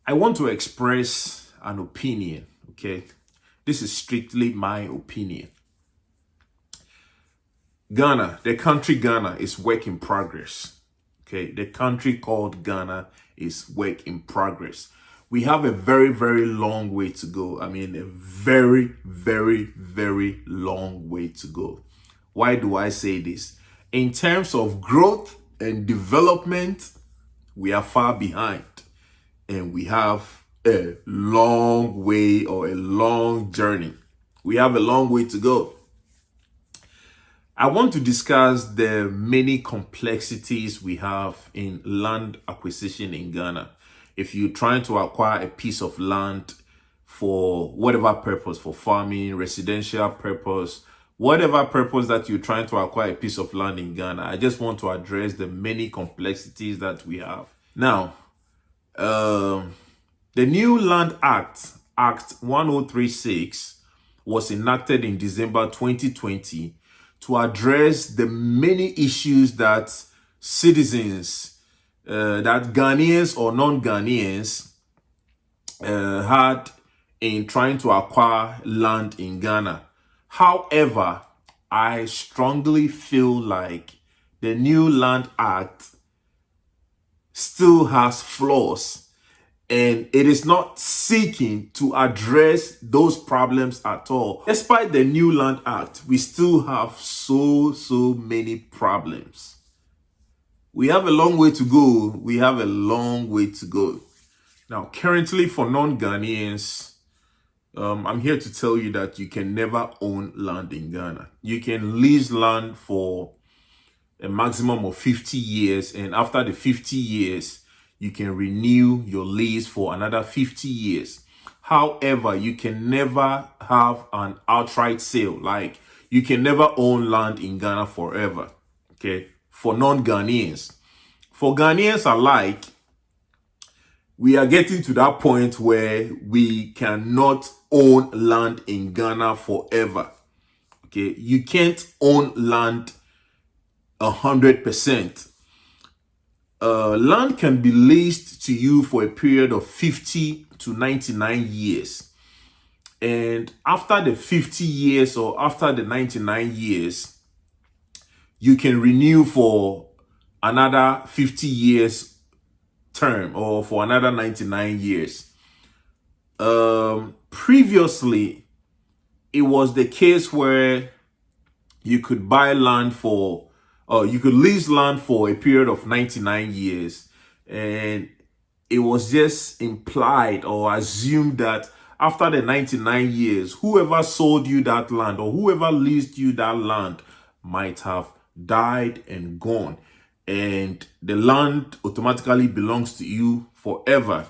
I want to express an opinion, okay? This is strictly my opinion. Ghana, the country Ghana is work in progress, okay? The country called Ghana is work in progress. We have a very, very long way to go. I mean, a very, very, very long way to go. Why do I say this? In terms of growth and development, we are far behind. And we have a long way or a long journey. We have a long way to go. I want to discuss the many complexities we have in land acquisition in Ghana. If you're trying to acquire a piece of land for whatever purpose, for farming, residential purpose, whatever purpose that you're trying to acquire a piece of land in Ghana, I just want to address the many complexities that we have. Now, the new Land Act, Act 1036, was enacted in December 2020 to address the many issues that citizens, that Ghanaians or non-Ghanaians had in trying to acquire land in Ghana. However, I strongly feel like the new Land Act still has flaws, and it is not seeking to address those problems at all. Despite the new Land Act, we still have so many problems. We have a long way to go. We have a long way to go. Now, currently for non-Ghanaians, I'm here to tell you that you can never own land in Ghana. You can lease land for a maximum of 50 years, and after the 50 years, you can renew your lease for another 50 years. However, you can never have an outright sale. Like, you can never own land in Ghana forever, okay? For non-Ghanaians. For Ghanaians alike, we are getting to that point where we cannot own land in Ghana forever, okay? You can't own land 100%. Land can be leased to you for a period of 50 to 99 years. And after the 50 years or after the 99 years, you can renew for another 50 years term or for another 99 years. Previously, it was the case where you could buy land for you could lease land for a period of 99 years, and it was just implied or assumed that after the 99 years, whoever sold you that land or whoever leased you that land might have died and gone, and the land automatically belongs to you forever.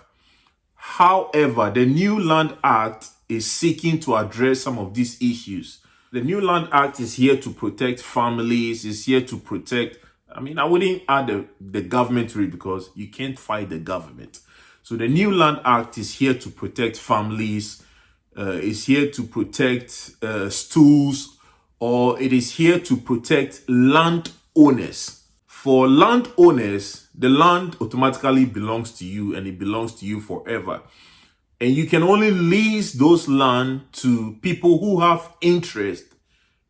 However, the new Land Act is seeking to address some of these issues. The new Land Act is here to protect families, is here to protect, I mean, I wouldn't add the government to it because you can't fight the government. So the new Land Act is here to protect families, is here to protect stools, or it is here to protect landowners. For landowners, the land automatically belongs to you and it belongs to you forever. And you can only lease those land to people who have interest.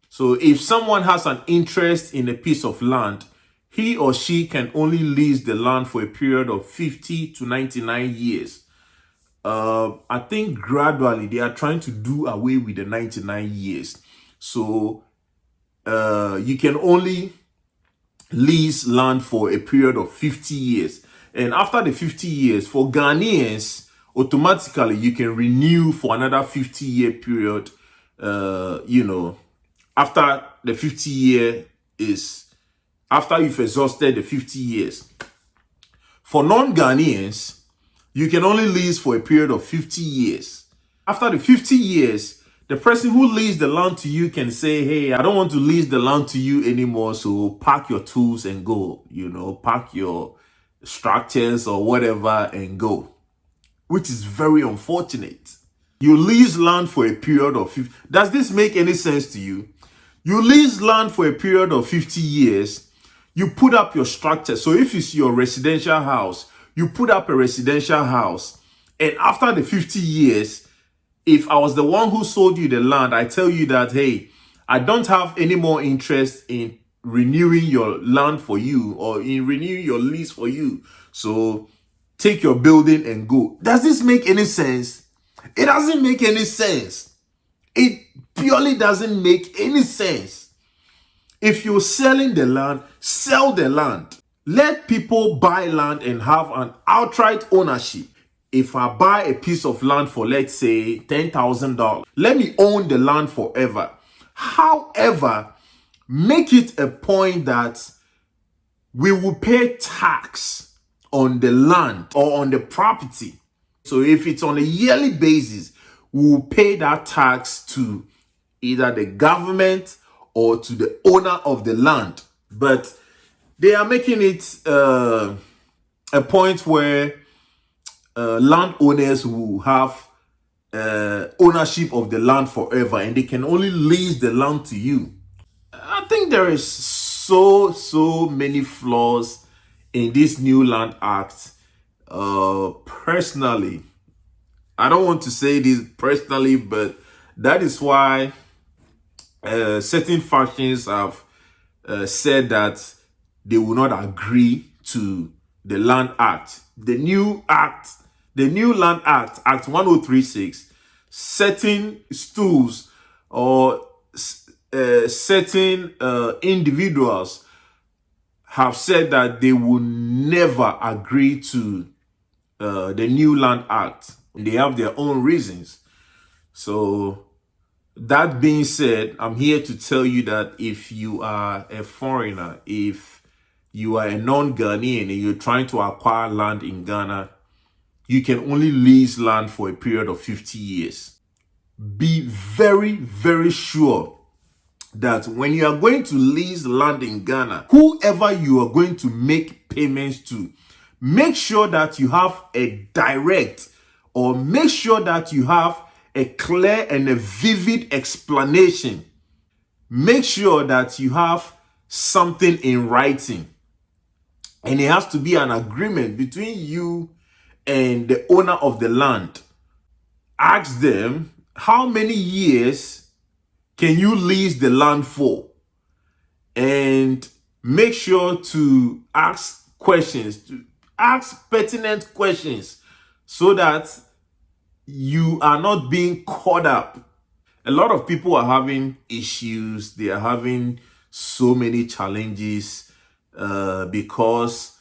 So if someone has an interest in a piece of land, he or she can only lease the land for a period of 50 to 99 years. I think gradually they are trying to do away with the 99 years. So you can only lease land for a period of 50 years. And after the 50 years, for Ghanaians, automatically you can renew for another 50-year period. After the 50 year is after you've exhausted the 50 years. For non-Ghanaians, you can only lease for a period of 50 years. After the 50 years, the person who leased the land to you can say, hey, I don't want to lease the land to you anymore, so pack your tools and go, pack your structures or whatever and go, which is very unfortunate. You lease land for a period of 50. Does this make any sense to you? You lease land for a period of 50 years. You put up your structure. So if it's your residential house, you put up a residential house. And after the 50 years, if I was the one who sold you the land, I tell you that, hey, I don't have any more interest in renewing your land for you or in renewing your lease for you. So take your building and go. Does this make any sense? It doesn't make any sense. It purely doesn't make any sense. If you're selling the land, sell the land. Let people buy land and have an outright ownership. If I buy a piece of land for, let's say, $10,000, let me own the land forever. However, make it a point that we will pay tax on the land or on the property. So if it's on a yearly basis, we will pay that tax to either the government or to the owner of the land. But they are making it a point where landowners will have ownership of the land forever and they can only lease the land to you. I think there is so many flaws in this new land act. Personally, I don't want to say this personally, but that is why certain factions have said that they will not agree to the Land Act. The new Land Act, Act 1036, certain stools or certain individuals have said that they will never agree to the new Land Act. They have their own reasons. So that being said, I'm here to tell you that if you are a foreigner, if you are a non-Ghanaian and you're trying to acquire land in Ghana, you can only lease land for a period of 50 years. Be very sure that when you are going to lease land in Ghana, whoever you are going to make payments to, make sure that you have a direct, or make sure that you have a clear and a vivid explanation. Make sure that you have something in writing. And it has to be an agreement between you and the owner of the land. Ask them, how many years can you lease the land for? And make sure to ask questions, to ask pertinent questions so that you are not being caught up. A lot of people are having issues. They are having so many challenges because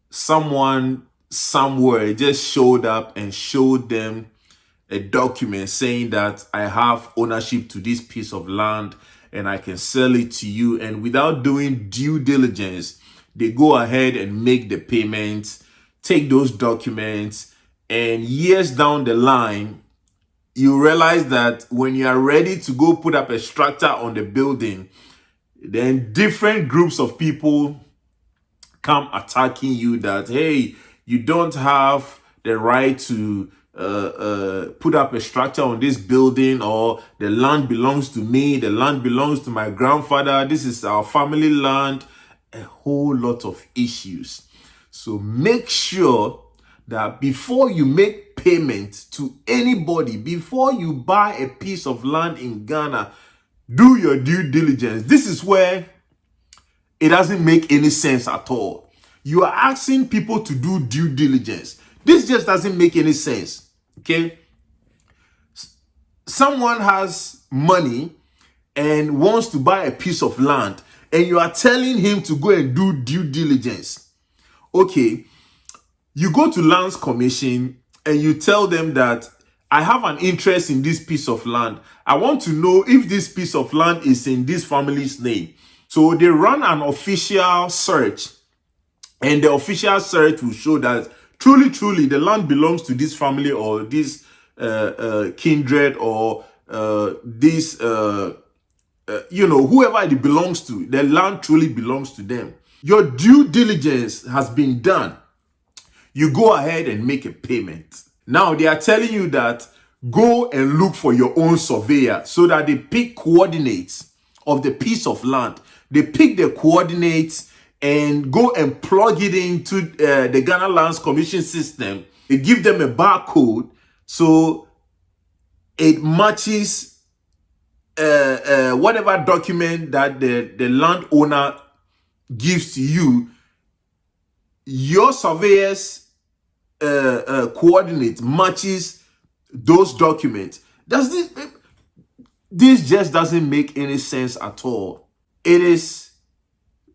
someone somewhere just showed up and showed them a document saying that I have ownership to this piece of land and I can sell it to you. And without doing due diligence, they go ahead and make the payments, take those documents, and years down the line, you realize that when you are ready to go put up a structure on the building, then different groups of people come attacking you that, hey, you don't have the right to put up a structure on this building, or the land belongs to me, the land belongs to my grandfather, this is our family land, a whole lot of issues. So make sure that before you make payment to anybody, before you buy a piece of land in Ghana, do your due diligence. This is where it doesn't make any sense at all. You are asking people to do due diligence. This just doesn't make any sense. Okay? Someone has money and wants to buy a piece of land, and you are telling him to go and do due diligence. Okay, you go to Lands Commission and you tell them that I have an interest in this piece of land. I want to know if this piece of land is in this family's name. So they run an official search, and the official search will show that truly the land belongs to this family or this kindred or this, whoever it belongs to. The land truly belongs to them. Your due diligence has been done. You go ahead and make a payment. Now they are telling you that go and look for your own surveyor so that they pick coordinates of the piece of land. They pick the coordinates and go and plug it into the Ghana Lands Commission system It gives them a barcode, so it matches whatever document that the landowner gives to you. Your surveyor's coordinate matches those documents. Does this just doesn't make any sense at all? It is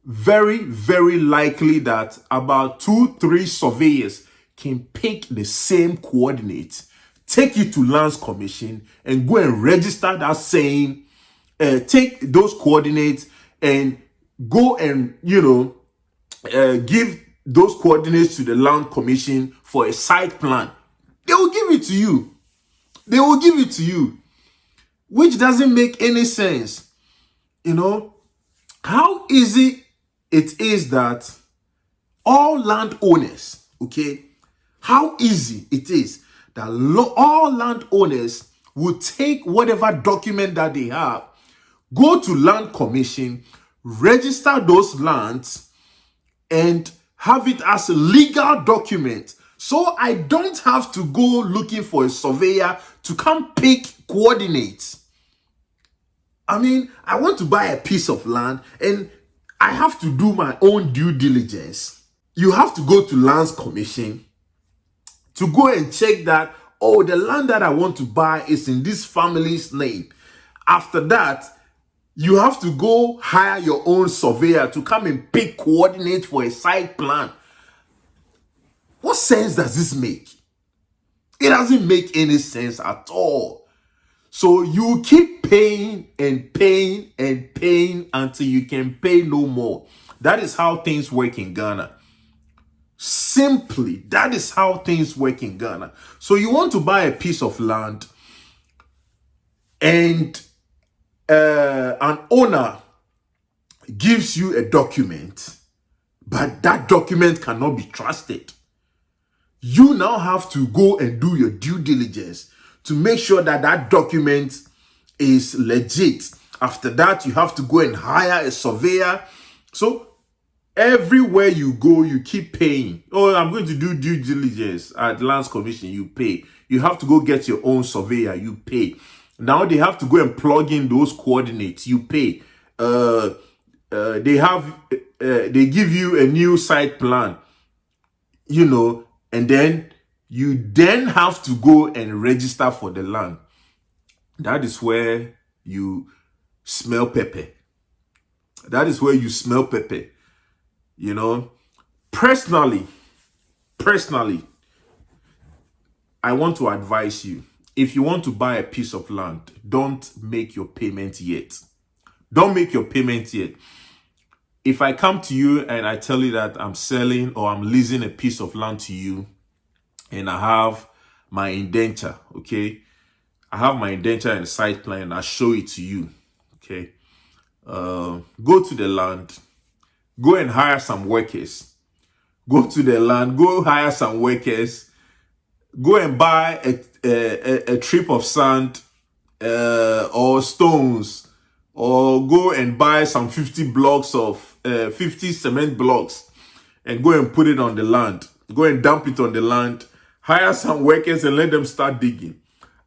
very, very likely that about 2-3 surveyors can pick the same coordinates, take it to Lands Commission, and go and register that same, take those coordinates and go and, give those coordinates to the Land Commission for a site plan. They will give it to you. They will give it to you, which doesn't make any sense. How easy it is that all landowners, okay, how easy it is that all landowners will take whatever document that they have, go to Land Commission, register those lands, and have it as a legal document. So I don't have to go looking for a surveyor to come pick coordinates. I mean, I want to buy a piece of land and I have to do my own due diligence. You have to go to Lands Commission to go and check that, oh, the land that I want to buy is in this family's name. After that, you have to go hire your own surveyor to come and pick coordinates for a site plan. What sense does this make? It doesn't make any sense at all. So you keep paying and paying and paying until you can pay no more. That is how things work in Ghana. Simply, that is how things work in Ghana. So you want to buy a piece of land and an owner gives you a document, but that document cannot be trusted. You now have to go and do your due diligence to make sure that that document is legit. After that, you have to go and hire a surveyor. So everywhere you go, you keep paying. Oh, I'm going to do due diligence at Lands Commission, you pay. You have to go get your own surveyor, you pay. Now they have to go and plug in those coordinates, you pay. They give you a new site plan, and then you then have to go and register for the land. That is where you smell pepper. That is where you smell pepper. Personally, I want to advise you. If you want to buy a piece of land, don't make your payment yet. Don't make your payment yet. If I come to you and I tell you that I'm selling or I'm leasing a piece of land to you and I have my indenture, okay? I have my indenture and site plan and I show it to you, okay? Go to the land, go and hire some workers. Go to the land, go hire some workers, go and buy a trip of sand or stones, or go and buy some 50 blocks of 50 cement blocks and go and put it on the land. Go and dump it on the land, hire some workers and let them start digging.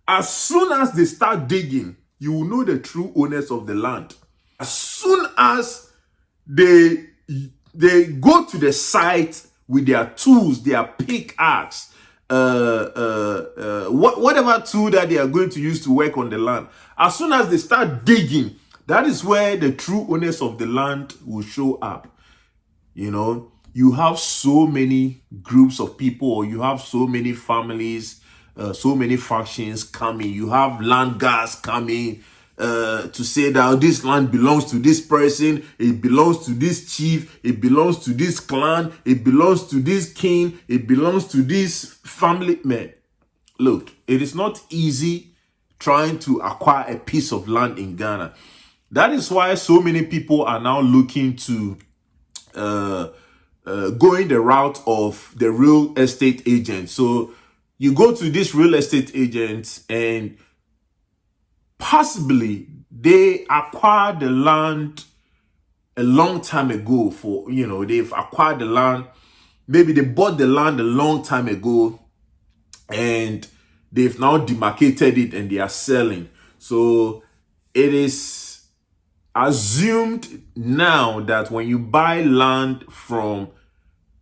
As soon as they start digging, you will know the true owners of the land. As soon as they go to the site with their tools, their pickaxe, whatever tool that they are going to use to work on the land, as soon as they start digging, that is where the true owners of the land will show up. You have so many groups of people, or you have so many families, so many factions coming. You have land guards coming to say that this land belongs to this person, it belongs to this chief, it belongs to this clan, it belongs to this king, it belongs to this family. Man, look, it is not easy trying to acquire a piece of land in Ghana. That is why so many people are now looking to going the route of the real estate agent. So you go to this real estate agent and possibly they acquired the land a long time ago they've acquired the land. Maybe they bought the land a long time ago and they've now demarcated it and they are selling. So it is assumed now that when you buy land from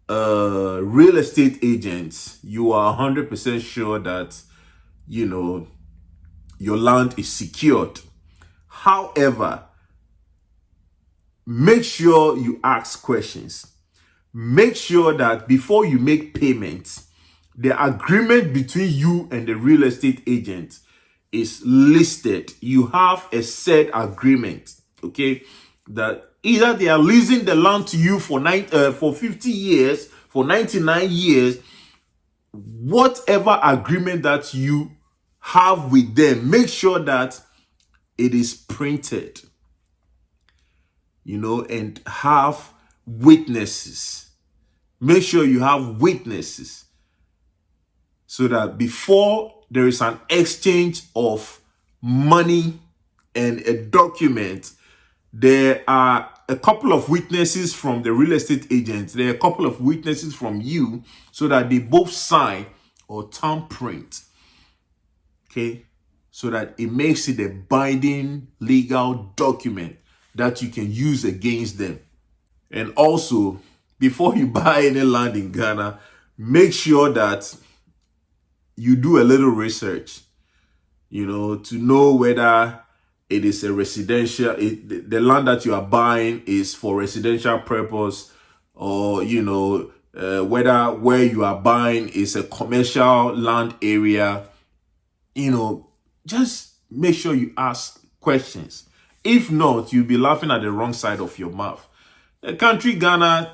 real estate agents, you are 100% sure that, you know, your land is secured. However, make sure you ask questions. Make sure that before you make payments, the agreement between you and the real estate agent is listed. You have a set agreement, okay? That either they are leasing the land to you for 50 years, for 99 years, whatever agreement that you have with them, make sure that it is printed, you know, and have witnesses. Make sure you have witnesses so that before there is an exchange of money and a document, there are a couple of witnesses from the real estate agent. There are a couple of witnesses from you so that they both sign or thumbprint. Okay? So that it makes it a binding legal document that you can use against them. And also, before you buy any land in Ghana, make sure that you do a little research, you know, to know whether it is a residential, the land that you are buying is for residential purpose, or, you know, whether where you are buying is a commercial land area. You know, just make sure you ask questions. If not, you'll be laughing at the wrong side of your mouth. The country Ghana,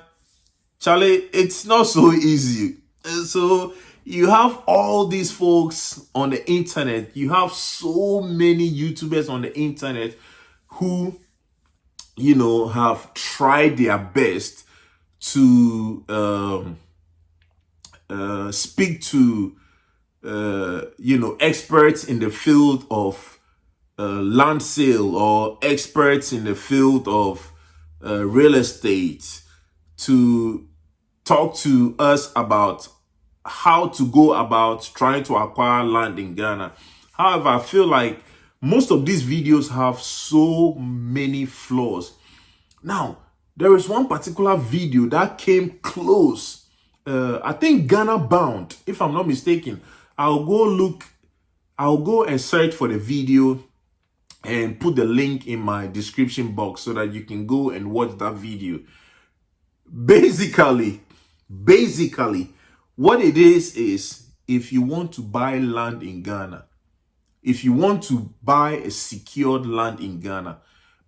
Charlie, it's not so easy. So you have all these folks on the internet. You have so many YouTubers on the internet who, you know, have tried their best to speak to, you know, experts in the field of land sale, or experts in the field of real estate, to talk to us about how to go about trying to acquire land in Ghana. However, I feel like most of these videos have so many flaws. Now, there is one particular video that came close. I think Ghana Bound, if I'm not mistaken. I'll go and search for the video and put the link in my description box so that you can go and watch that video. Basically, what it is if you want to buy land in Ghana, if you want to buy a secured land in Ghana,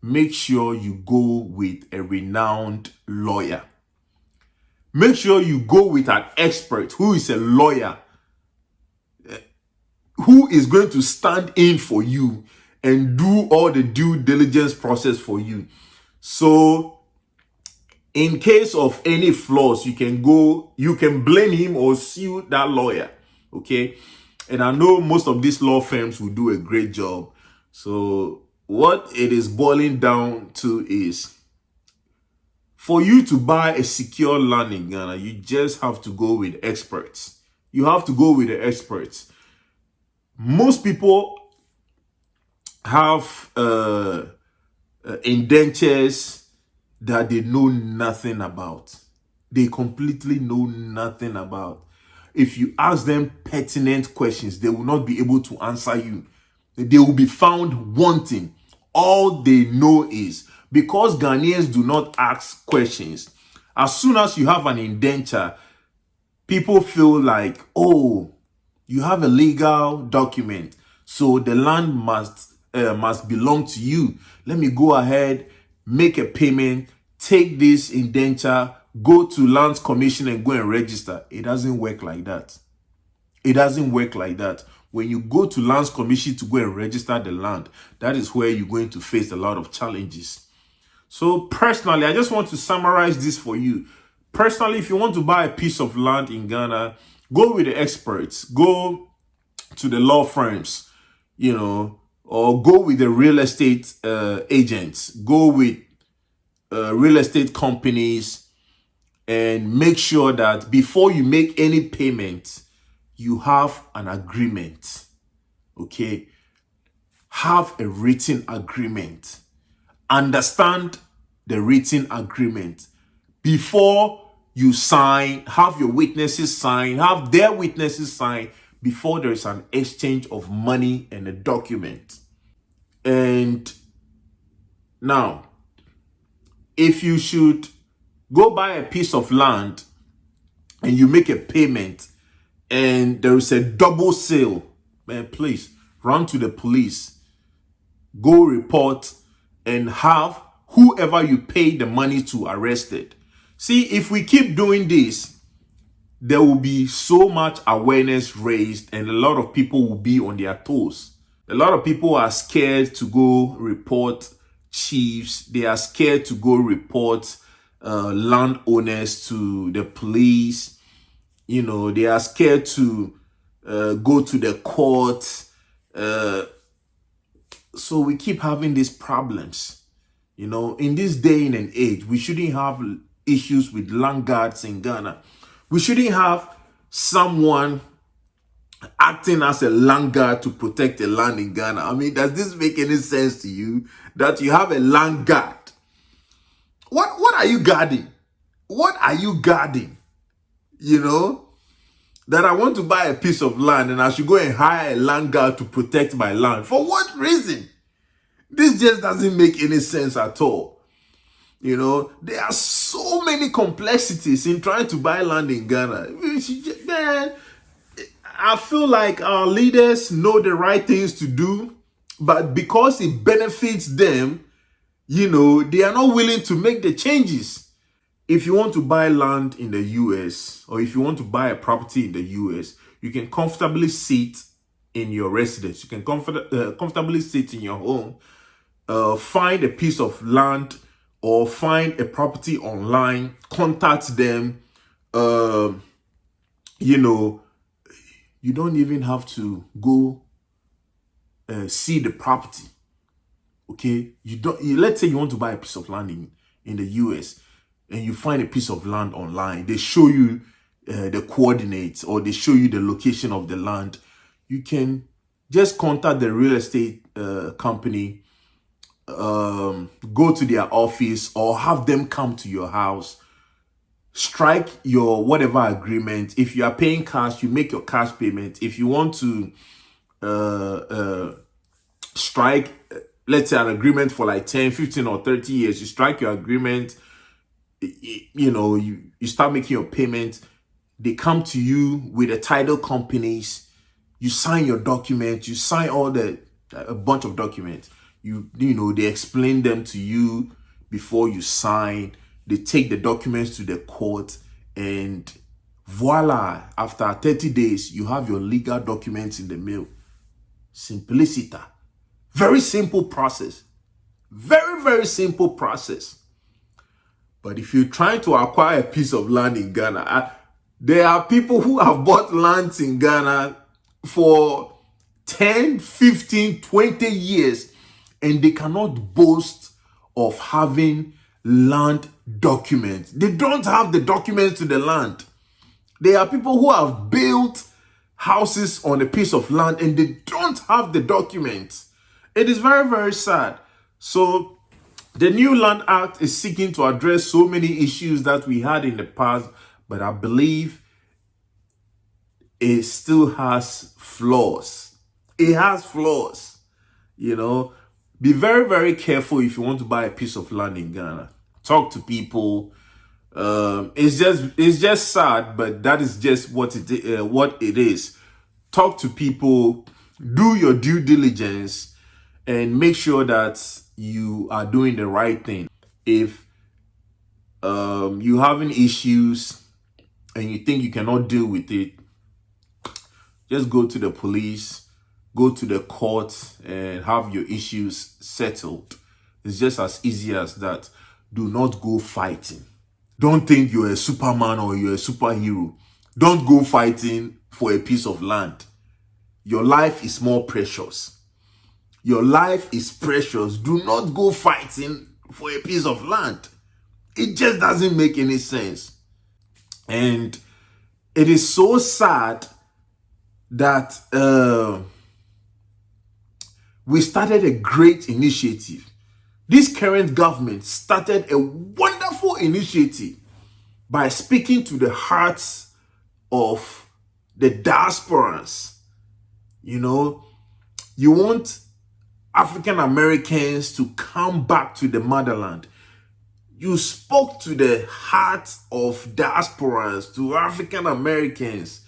make sure you go with a renowned lawyer. Make sure you go with an expert who is a lawyer, who is going to stand in for you and do all the due diligence process for you. So in case of any flaws, you can blame him or sue that lawyer. Okay. And I know most of these law firms will do a great job. So what it is boiling down to is, for you to buy a secure land in Ghana, you just have to go with experts. You have to go with the experts. Most people have indentures that they know nothing about. They completely know nothing about. If you ask them pertinent questions, they will not be able to answer you. They will be found wanting. All they know is, because Ghanaians do not ask questions, as soon as you have an indenture, people feel like, oh, you have a legal document, so the land must belong to you. Let me go ahead, make a payment, take this indenture, go to Lands Commission and go and register. It doesn't work like that. It doesn't work like that. When you go to Lands Commission to go and register the land, that is where you're going to face a lot of challenges. So personally, I just want to summarize this for you. Personally, if you want to buy a piece of land in Ghana, go with the experts. Go to the law firms, you know, or go with the real estate agents. Go with real estate companies, and make sure that before you make any payment, you have an agreement. Okay? Have a written agreement. Understand the written agreement before you sign. Have your witnesses sign, have their witnesses sign before there is an exchange of money and a document. And now, if you should go buy a piece of land and you make a payment and there is a double sale, man, please run to the police, go report, and have whoever you pay the money to arrested. See, if we keep doing this, there will be so much awareness raised and a lot of people will be on their toes. A lot of people are scared to go report chiefs. They are scared to go report landowners to the police. They are scared to go to the court. So we keep having these problems. In this day and age, we shouldn't have issues with land guards in Ghana. We shouldn't have someone acting as a land guard to protect the land in Ghana. I mean, does this make any sense to you that you have a land guard? What are you guarding? What are you guarding? That I want to buy a piece of land and I should go and hire a land guard to protect my land. For what reason? This just doesn't make any sense at all. There are so many complexities in trying to buy land in Ghana. Man, I feel like our leaders know the right things to do, but because it benefits them, they are not willing to make the changes. If you want to buy land in the US or if you want to buy a property in the US, you can comfortably sit in your residence. You can comfortably sit in your home, find a piece of land or find a property online, contact them. You don't even have to go see the property. Okay, let's say you want to buy a piece of land in the US and you find a piece of land online. They show you the coordinates or they show you the location of the land. You can just contact the real estate company, go to their office or have them come to your house, strike your whatever agreement. If you are paying cash, you make your cash payment. If you want to strike, let's say, an agreement for like 10, 15 or 30 years, you strike your agreement, you start making your payment. They come to you with the title companies, you sign your document, you sign a bunch of documents. They explain them to you before you sign. They take the documents to the court and voila, after 30 days, you have your legal documents in the mail. Simplicity. Very simple process. Very, very simple process. But if you're trying to acquire a piece of land in Ghana, there are people who have bought lands in Ghana for 10, 15, 20 years and they cannot boast of having land documents. They don't have the documents to the land. There are people who have built houses on a piece of land and they don't have the documents. It is very, very sad. So the new Land Act is seeking to address so many issues that we had in the past, but I believe it still has flaws. It has flaws. Be very, very careful if you want to buy a piece of land in Ghana. Talk to people. It's just sad, but that is just what it is. Talk to people. Do your due diligence and make sure that you are doing the right thing. If you're having issues and you think you cannot deal with it, just go to the police, go to the court and have your issues settled. It's just as easy as that. Do not go fighting. Don't think you're a Superman or you're a superhero. Don't go fighting for a piece of land. Your life is more precious. Your life is precious. Do not go fighting for a piece of land. It just doesn't make any sense. And it is so sad that we started a great initiative. This current government started a wonderful initiative by speaking to the hearts of the diasporans. You know, you want African Americans to come back to the motherland. You spoke to the hearts of diasporans, to African Americans,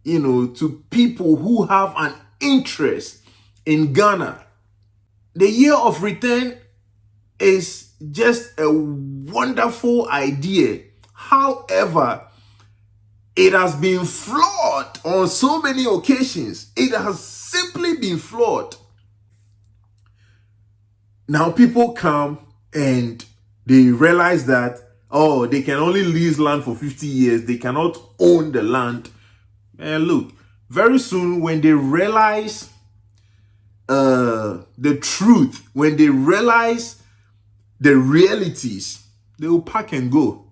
you know, to people who have an interest in Ghana. The year of return is just a wonderful idea. However, it has been flawed on so many occasions. It has simply been flawed. Now people come and they realize that, oh, they can only lease land for 50 years. They cannot own the land. And look, very soon when they realize the truth, when they realize the realities, they will pack and go,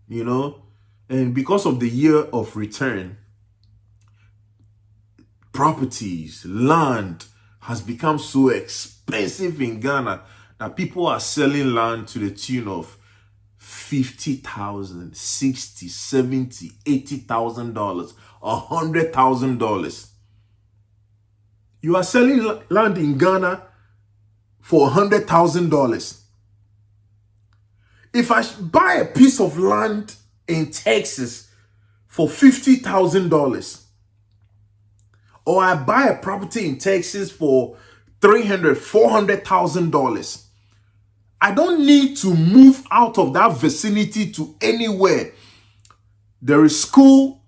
you know. And because of the year of return, properties, land has become so expensive in Ghana that people are selling land to the tune of $50,000, $60,000, $70,000, $80,000, $100,000. You are selling land in Ghana for $100,000. If I buy a piece of land in Texas for $50,000, or I buy a property in Texas for $300,000, $400,000, I don't need to move out of that vicinity to anywhere. There is school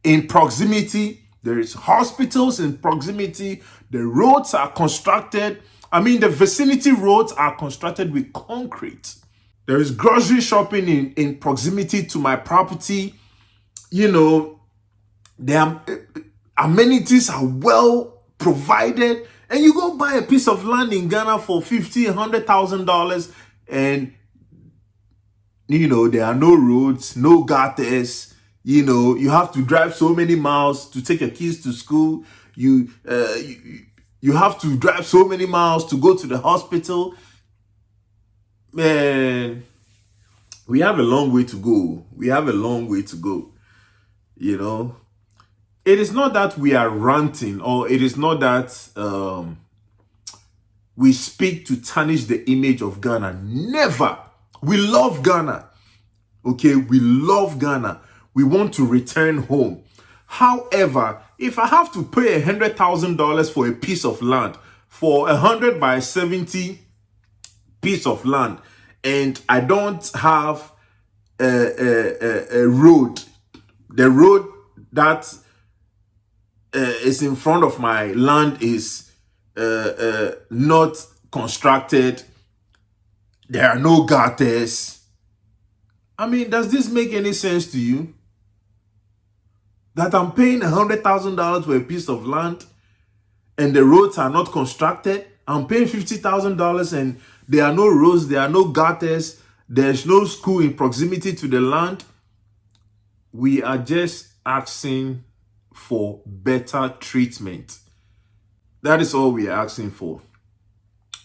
in proximity. There is hospitals in proximity. The roads are constructed. I mean, the vicinity roads are constructed with concrete. There is grocery shopping in proximity to my property. You know, the amenities are well provided. And you go buy a piece of land in Ghana for $50,000, $100,000, and you know there are no roads, no gutters. You know, you have to drive so many miles to take your kids to school. You have to drive so many miles to go to the hospital. Man, we have a long way to go. We have a long way to go. You know, it is not that we are ranting, or it is not that we speak to tarnish the image of Ghana. Never. We love Ghana. Okay, we love Ghana. We want to return home. However, if I have to pay $100,000 for a piece of land, for 100 by 70 piece of land, and I don't have a road, the road that is in front of my land is not constructed, there are no gutters. I mean, does this make any sense to you? That I'm paying $100,000 for a piece of land and the roads are not constructed? I'm paying $50,000 and there are no roads, there are no gutters, there's no school in proximity to the land. We are just asking for better treatment. That is all we are asking for.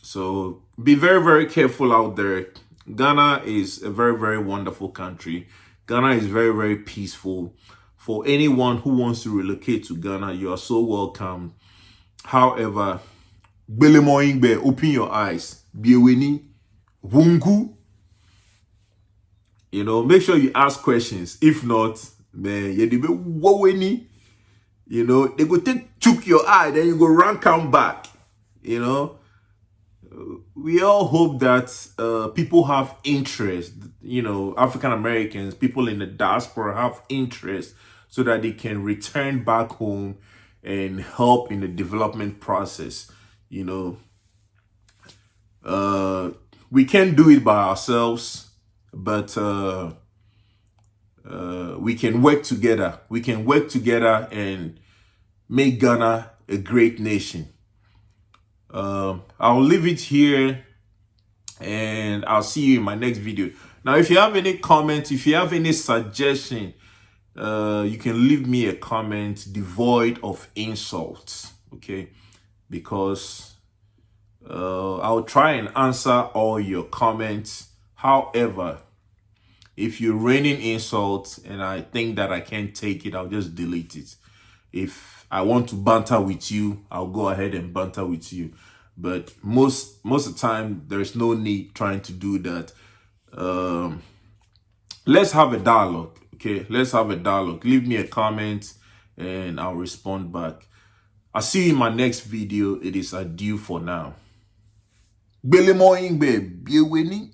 So be very, very careful out there. Ghana is a very, very wonderful country. Ghana is very, very peaceful. For anyone who wants to relocate to Ghana, you are so welcome. However, open your eyes. Bienvenue. Wungu. You know, make sure you ask questions. If not, man, you know, they go chook your eye, then you go run, come back. You know, we all hope that people have interest. You know, African Americans, people in the diaspora have interest so that they can return back home and help in the development process. You know, we can't do it by ourselves, but we can work together. We can work together and make Ghana a great nation. I'll leave it here and I'll see you in my next video. Now, if you have any comments, if you have any suggestion, you can leave me a comment devoid of insults, okay? Because I'll try and answer all your comments. However, if you're raining insults and I think that I can't take it, I'll just delete it. If I want to banter with you, I'll go ahead and banter with you. But most of the time, there's no need trying to do that. Let's have a dialogue, okay? Let's have a dialogue. Leave me a comment and I'll respond back. I'll see you in my next video. It is adieu for now. Bele mo ingbe, biye weni.